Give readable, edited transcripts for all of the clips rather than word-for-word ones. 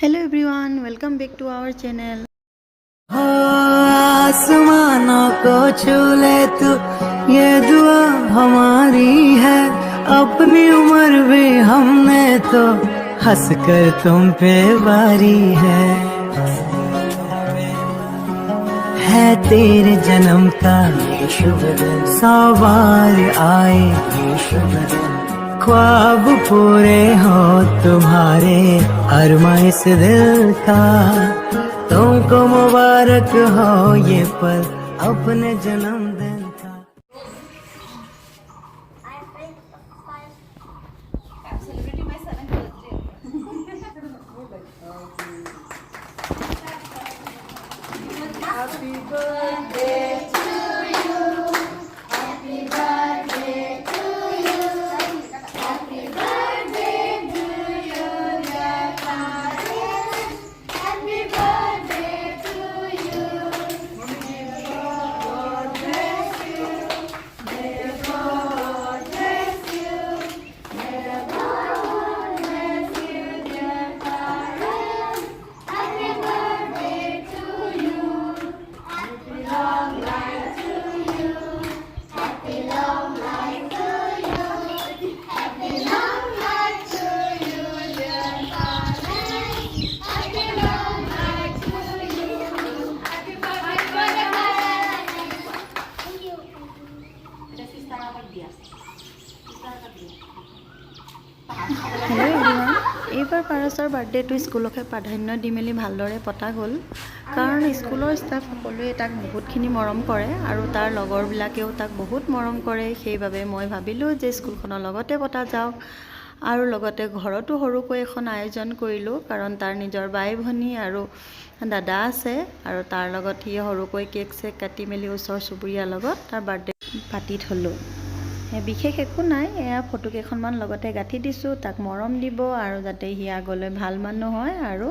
Hello everyone, welcome back to our channel. आसमानों को छू ले तू, ये दुआ हमारी है। अपनी उम्र भी हमने तो हंस कर तुम पे वारी है तेरे जन्म का शुभ दिन, 100 बार आए ख्वाब पूरे हो तुम्हारे, अरमा इस दिल का। तुमको मुबारक हो ये पल अपने जन्मदिन का। Happy birthday to you. Happy birthday to you. Happy birthday to you, dear parents. Happy birthday to you. May God bless you. May God bless you. May God bless you, dear parents. Happy birthday to you. Happy long life to you. Happy long life to you. Happy long life to you, dear parents. Happy long life to you. Happy birthday. Thank you. Hello everyone, এইবাৰ পাৰসৰ বাৰ্থডেটো স্কুলকে প্ৰাধান্য দি মেলি ভালদৰে পতা গ'ল। কাৰণ স্কুলৰ staff সকলোৱে তাক বহুতখিনি মৰম কৰে আৰু তাৰ লগৰবিলাকেও তাক বহুত মৰম কৰে। সেইবাবে মই ভাবিলোঁ যে স্কুলখনৰ লগতে পতা যাওক আৰু লগতে ঘৰতো সৰুকৈ এখন আয়োজন কৰিলোঁ। কাৰণ তাৰ নিজৰ বাই ভনী আৰু দাদা আছে আৰু তাৰ লগত সি সৰুকৈ কেক চেক কাটি মেলি ওচৰ চুবুৰীয়াৰ লগত তাৰ বাৰ্থডে পাতি থ'লোঁ। বিশেষ একো নাই, এয়া ফটো কেইখনমান লগতে গাঁঠি দিছোঁ, তাক মৰম দিব আৰু যাতে সি আগলৈ ভাল মানুহ হয় আৰু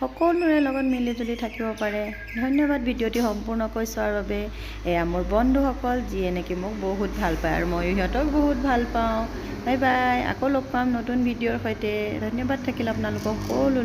সকলোৰে লগত মিলিজুলি থাকিব পাৰে। ধন্যবাদ ভিডিঅ'টি সম্পূৰ্ণকৈ চোৱাৰ বাবে। এয়া মোৰ বন্ধুসকল, যিয়ে নেকি মোক বহুত ভাল পায় আৰু ময়ো সিহঁতক বহুত ভাল পাওঁ। বাই বাই, আকৌ লগ পাম নতুন ভিডিঅ'ৰ সৈতে। ধন্যবাদ থাকিল আপোনালোকক সকলো।